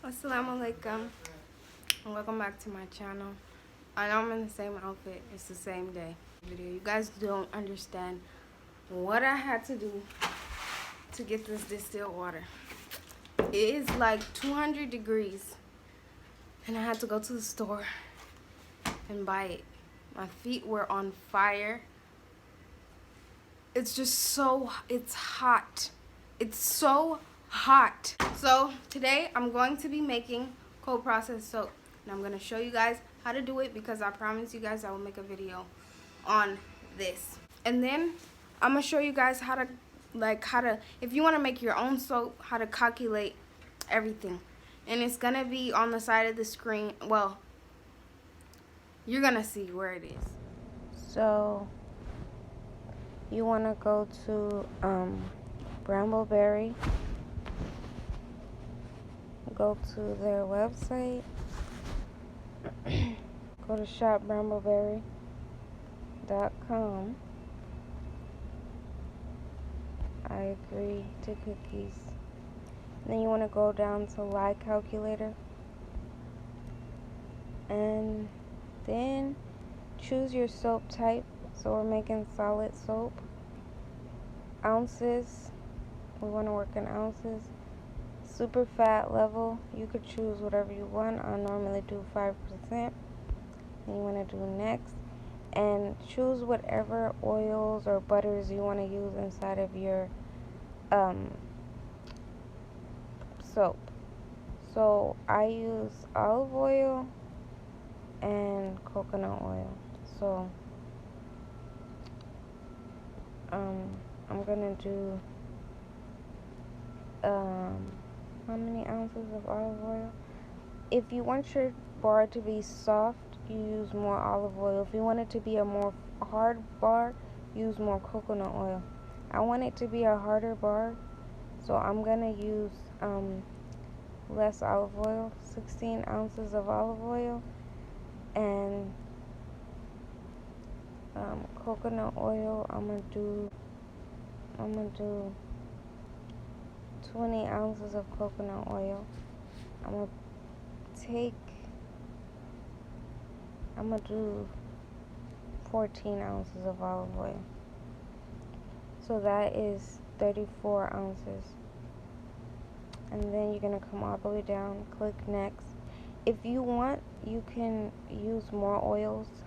Assalamu alaikum and welcome back to my channel. I know I'm in the same outfit, it's the same day video. You guys don't understand what I had to do to get this distilled water. It is like 200 degrees and I had to go to the store and buy it. My feet were on fire. It's just it's hot. It's so hot. So today I'm going to be making cold processed soap, and I'm going to show you guys how to do it because I promise you guys I will make a video on this. And then I'm going to show you guys how to if you want to make your own soap, how to calculate everything. And it's going to be on the side of the screen. Well, you're going to see where it is. So you want to go to Brambleberry, go to their website, go to shopbrambleberry.com. I agree to cookies. And then you want to go down to lye calculator, and then choose your soap type. So we're making solid soap. Ounces, we want to work in ounces. Super fat level, you could choose whatever you want. I normally do 5%. Then you want to do next, and choose whatever oils or butters you want to use inside of your soap. So I use olive oil and coconut oil. So I'm gonna do how many ounces of olive oil? If you want your bar to be soft, you use more olive oil. If you want it to be a more hard bar, use more coconut oil. I want it to be a harder bar, so I'm gonna use less olive oil, 16 ounces of olive oil, and coconut oil. I'm gonna do 20 ounces of coconut oil. I'm gonna do 14 ounces of olive oil. So that is 34 ounces. And then you're gonna come all the way down, click next. If you want, you can use more oils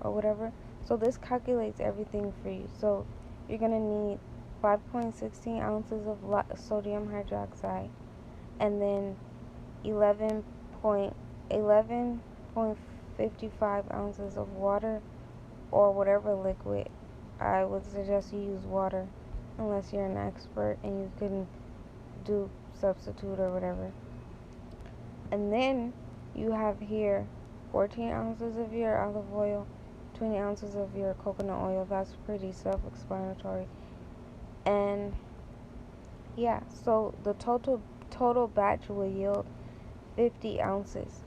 or whatever. So this calculates everything for you. So you're gonna need 5.16 ounces of sodium hydroxide, and then 11.55 ounces of water, or whatever liquid. I would suggest you use water unless you're an expert and you can do substitute or whatever. And then you have here 14 ounces of your olive oil, 20 ounces of your coconut oil. That's pretty self-explanatory. And yeah, so the total batch will yield 50 ounces.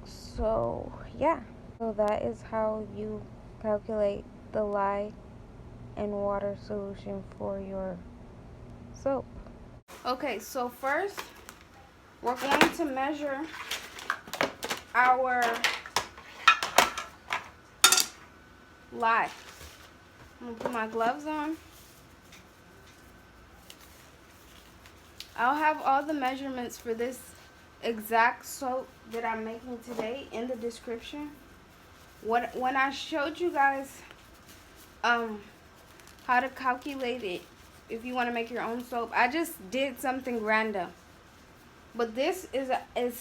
So yeah, so that is how you calculate the lye and water solution for your soap. Okay, so first we're going to measure our lye. I'm gonna put my gloves on. I'll have all the measurements for this exact soap that I'm making today in the description. When I showed you guys how to calculate it, if you want to make your own soap, I just did something random. But this is an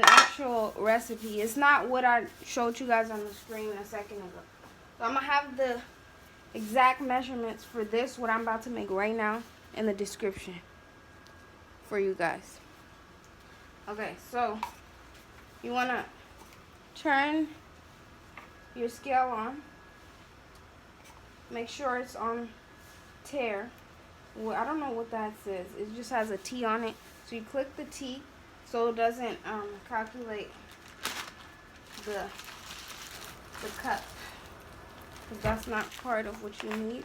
actual recipe. It's not what I showed you guys on the screen a second ago. So I'm gonna have the exact measurements for this, what I'm about to make right now, in the description for you guys. Okay, so you wanna turn your scale on. Make sure it's on tare. Well, I don't know what that says. It just has a T on it. So you click the T so it doesn't calculate the cup, because that's not part of what you need.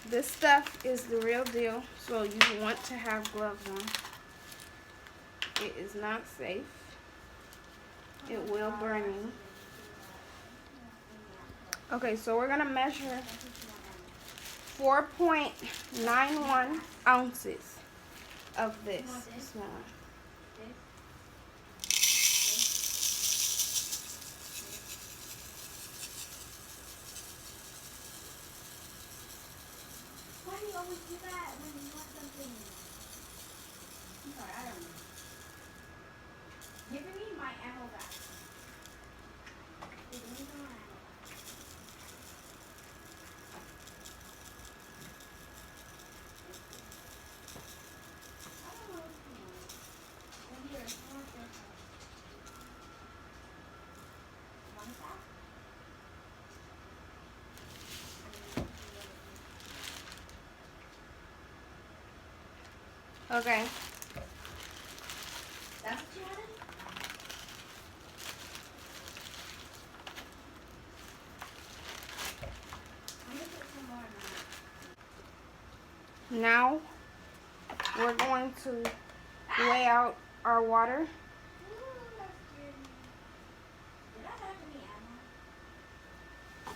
This stuff is the real deal, so you want to have gloves on. It is not safe. It will burn you. Okay, so we're gonna measure 4.91 ounces of this. Small. Why do you always do that when you want something? I'm sorry, I don't know. Give me my ammo back. Give me my ammo back. I don't know what's going on. Well, here, I want this one. Want that? Okay. That's what you wanted? I'm gonna put some more in that. Now we're going to weigh out our water. Ooh, that's good. Did I have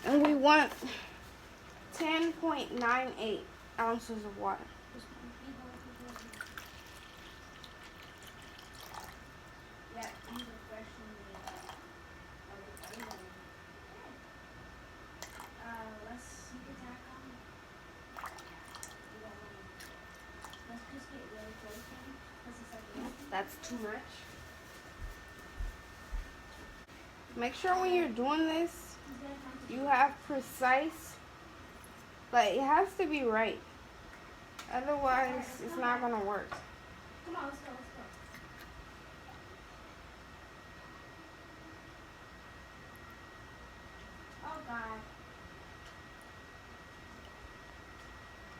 any ammo? And we want 10.98 ounces of water. Yeah, these are fresh from the let's sneak attack on. Let's just get really close to him, 'cause it's like That's too much. Make sure when you're doing this, you have precise, like it has to be right. Otherwise, it's not gonna work. Come on, let's go, let's go. Oh God.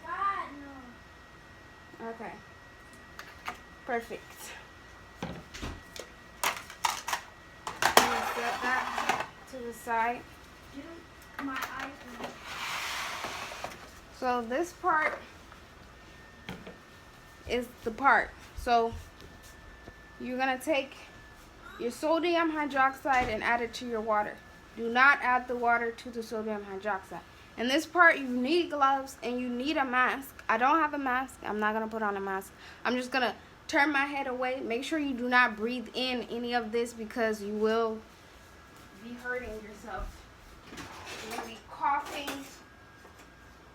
God, no. Okay. Perfect. Set that to the side. Dude, my iPhone. So this part is the part. So you're gonna take your sodium hydroxide and add it to your water. Do not add the water to the sodium hydroxide. In this part, you need gloves and you need a mask. I don't have a mask. I'm not gonna put on a mask. I'm just gonna turn my head away. Make sure you do not breathe in any of this because you will be hurting yourself. You're gonna be coughing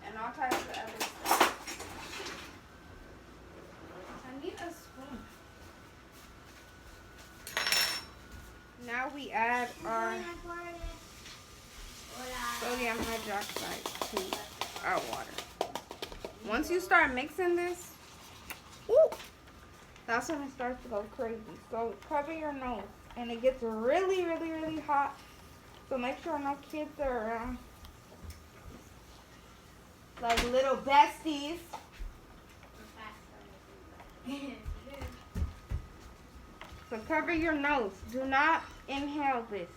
and all types of other stuff. I need a spoon. Now we add our sodium hydroxide to our water. Once you start mixing this, that's when it starts to go crazy. So cover your nose. And it gets really, really, really hot. So make sure no kids are around. Like little besties. So cover your nose. Do not inhale this.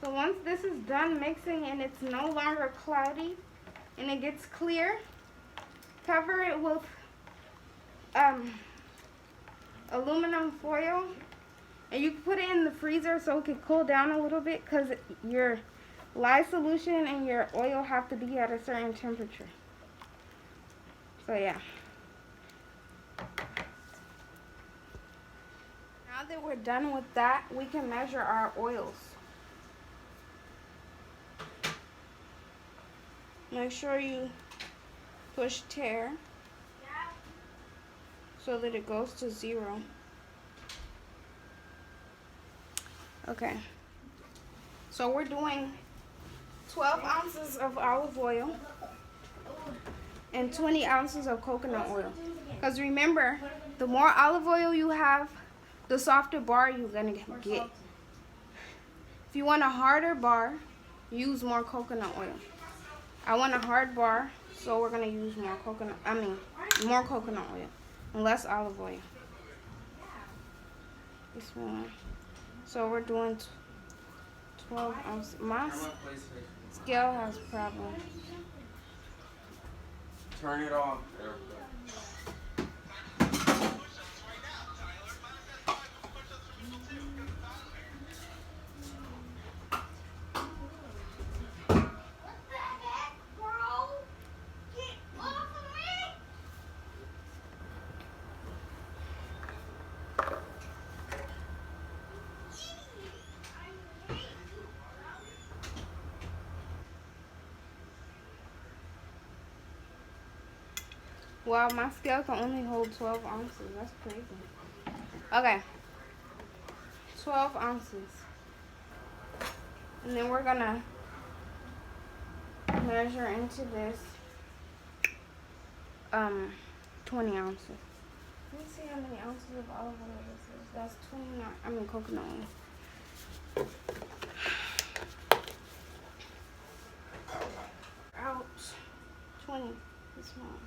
So once this is done mixing and it's no longer cloudy and it gets clear, cover it with aluminum foil, and you can put it in the freezer so it can cool down a little bit because your lye solution and your oil have to be at a certain temperature. So yeah. Now that we're done with that, we can measure our oils. Make sure you push tare so that it goes to 0. Okay. So we're doing 12 ounces of olive oil and 20 ounces of coconut oil. Because remember, the more olive oil you have, the softer bar you're going to get. If you want a harder bar, use more coconut oil. I want a hard bar, so we're gonna use more coconut. More coconut oil and less olive oil. This one. So we're doing 12 ounces. My scale has problems. Turn it off. Wow, my scale can only hold 12 ounces. That's crazy. Okay. 12 ounces. And then we're gonna measure into this 20 ounces. Let me see how many ounces of olive oil this is. That's 29, coconut oil. Ouch. 20. This one.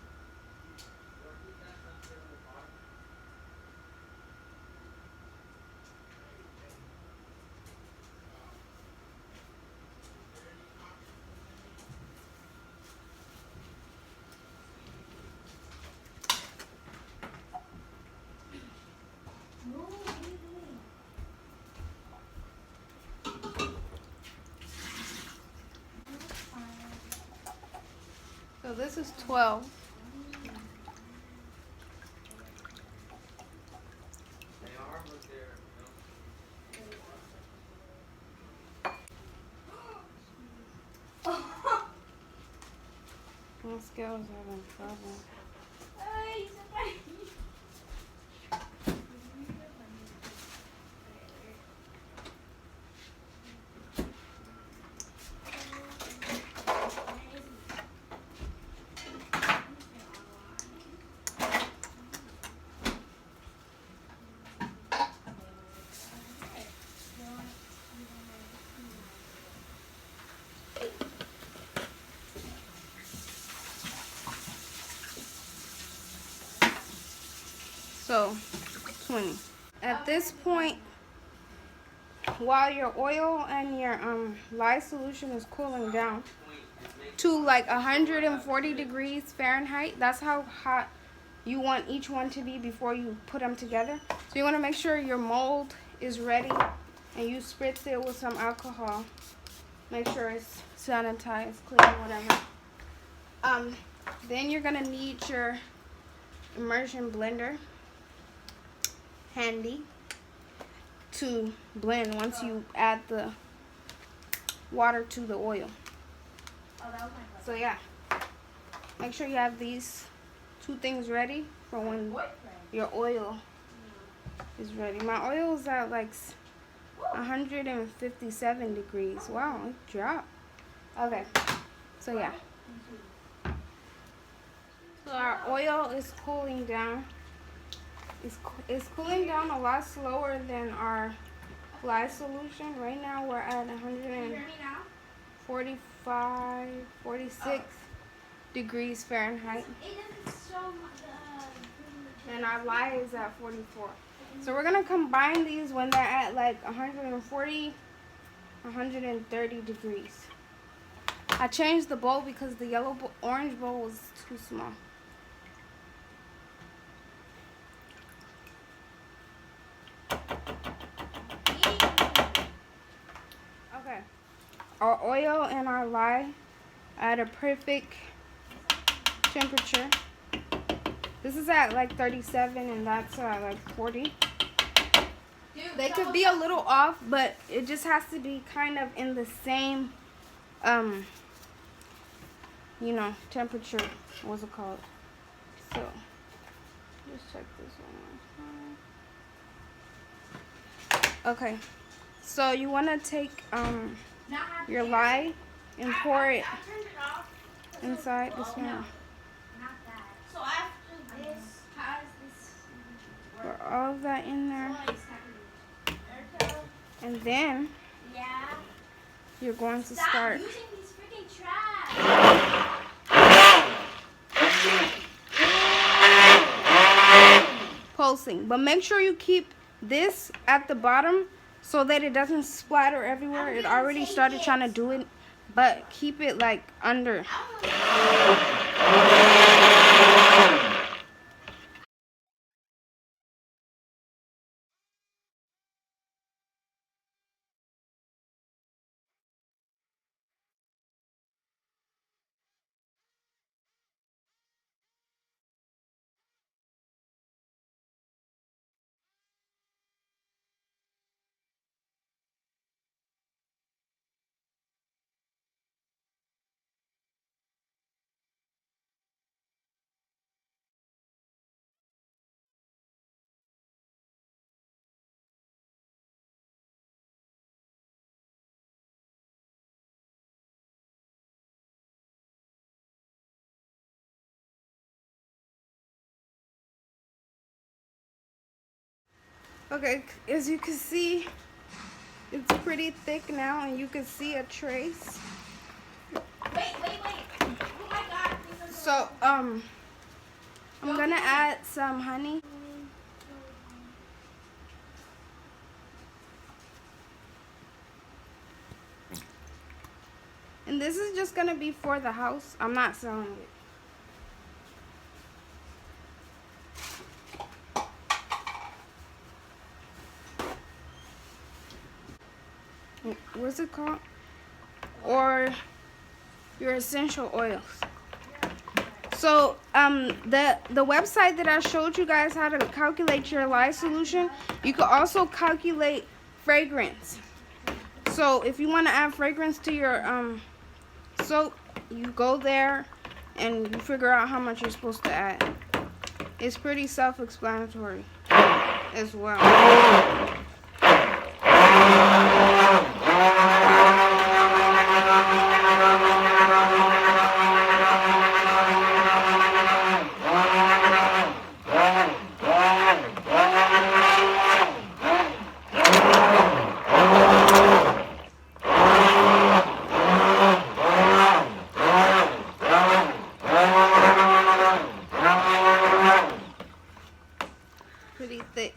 So this is 12. My scales having trouble. So 20. At this point, while your oil and your lye solution is cooling down to like 140 degrees Fahrenheit, that's how hot you want each one to be before you put them together. So you want to make sure your mold is ready and you spritz it with some alcohol. Make sure it's sanitized, clean, whatever. Then you're gonna need your immersion blender handy to blend once you add the water to the oil. So yeah, make sure you have these two things ready for when your oil is ready. My oil is at like 157 degrees. Wow, it dropped. Okay, so yeah. So our oil is cooling down. It's cooling down a lot slower than our lye solution. Right now we're at 145, 46 degrees Fahrenheit. And our lye is at 44. So we're gonna combine these when they're at like 140, 130 degrees. I changed the bowl because the orange bowl was too small. Okay, our oil and our lye at a perfect temperature. This is at like 37 and that's at like 40. They could be a little off, but it just has to be kind of in the same, you know, temperature. What's it called? So, just check this one. Okay, so you want to take your lye and pour it inside this one. So after this, how does this work? Pour all of that in there. And then you're going to start using these freaking trash. pulsing. But make sure you keep this at the bottom so that it doesn't splatter everywhere. It already started trying to do it, but keep it like under. Okay, as you can see, it's pretty thick now, and you can see a trace. Wait. Oh my God. So, I'm gonna add some honey. And this is just gonna be for the house. I'm not selling it. What's it called? Or your essential oils. So the website that I showed you guys how to calculate your lye solution, you can also calculate fragrance. So if you want to add fragrance to your soap, you go there and you figure out how much you're supposed to add. It's pretty self-explanatory as well. Pretty thick.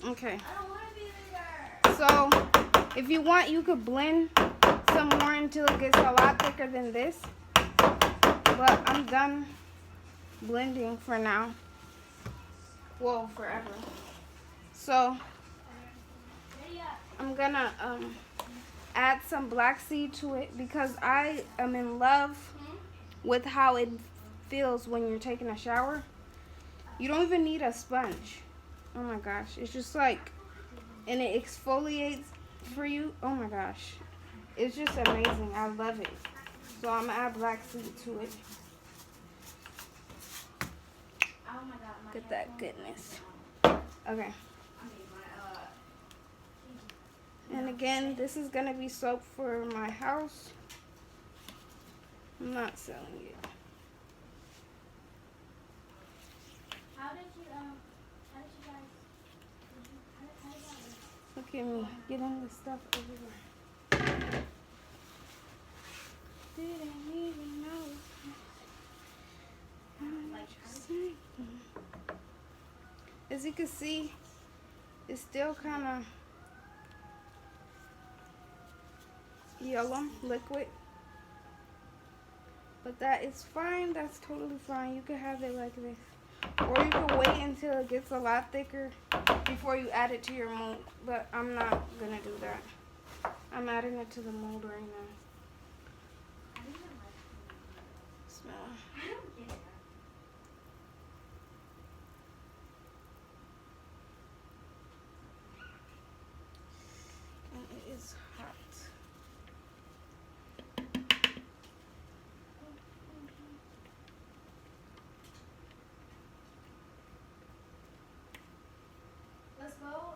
Okay. So, if you want, you could blend some more until it gets a lot thicker than this. But I'm done blending for now. Well, forever. So, I'm gonna add some black seed to it because I am in love with how it feels when you're taking a shower. You don't even need a sponge. Oh my gosh, it's just like, and it exfoliates for you. Oh my gosh, it's just amazing. I love it. So I'm gonna add black seed to it. Look at that goodness. Okay. And again, this is gonna be soap for my house. I'm not selling it. How did you guys, Look at me getting the stuff everywhere. Didn't even know. As you can see, it's still kind of yellow liquid, but that is fine. That's totally fine. You can have it like this, or you can wait until it gets a lot thicker before you add it to your mold, but I'm not gonna do that. I'm adding it to the mold right now. Smell. And it is hot. let's go,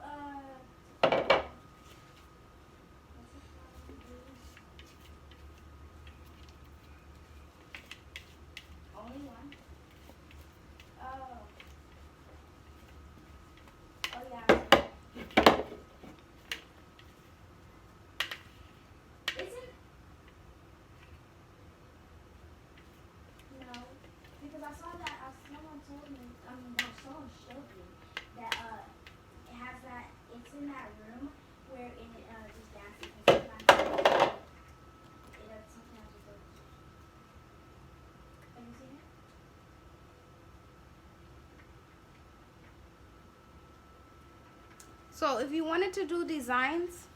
So if you wanted to do designs,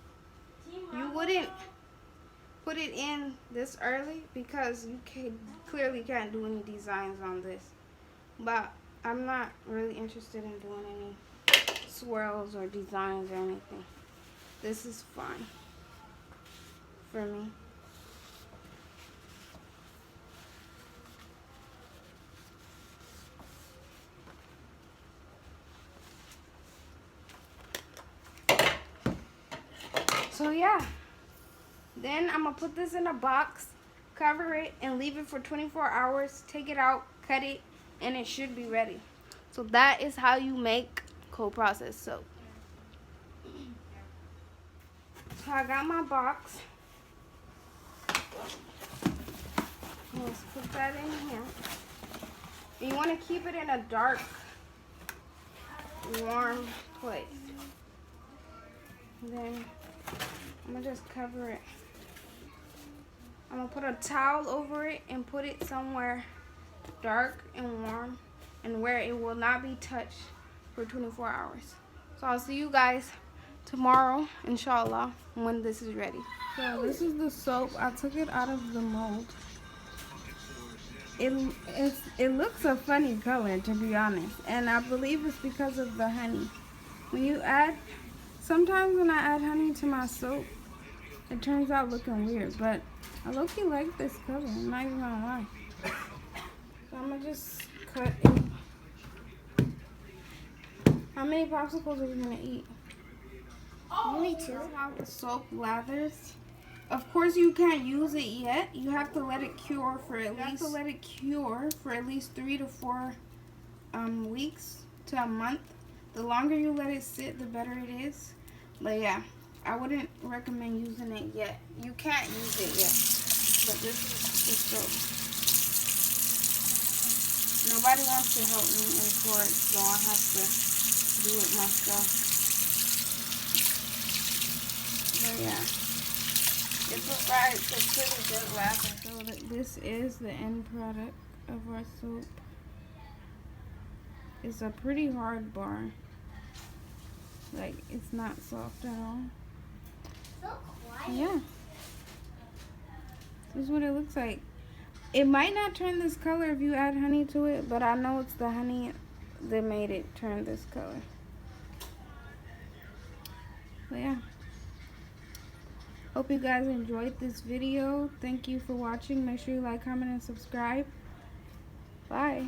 you wouldn't put it in this early because you clearly can't do any designs on this. But I'm not really interested in doing any swirls or designs or anything. This is fine for me. So yeah, then I'm gonna put this in a box, cover it, and leave it for 24 hours. Take it out, cut it, and it should be ready. So that is how you make cold processed soap. So I got my box. Let's put that in here. And you want to keep it in a dark, warm place. And then I'm gonna just cover it. I'm gonna put a towel over it and put it somewhere dark and warm and where it will not be touched for 24 hours. So I'll see you guys tomorrow, inshallah, when this is ready. So this is the soap. I took it out of the mold. It looks a funny color, to be honest, and I believe it's because of the honey. Sometimes when I add honey to my soap, it turns out looking weird, but I low-key like this color, I'm not even gonna lie. So I'm gonna just cut it. How many popsicles are you gonna eat? Only 2. That's how the soap lathers. Of course, you can't use it yet. You have to let it cure for at least 3 to 4 weeks to a month. The longer you let it sit, the better it is. But yeah, I wouldn't recommend using it yet. You can't use it yet. But this is the soap. Nobody wants to help me import, so I have to do it myself. But yeah, it provides a pretty good lather. So this is the end product of our soap. It's a pretty hard bar. Like, it's not soft at all. So quiet. Yeah. This is what it looks like. It might not turn this color if you add honey to it, but I know it's the honey that made it turn this color. But yeah. Hope you guys enjoyed this video. Thank you for watching. Make sure you like, comment, and subscribe. Bye.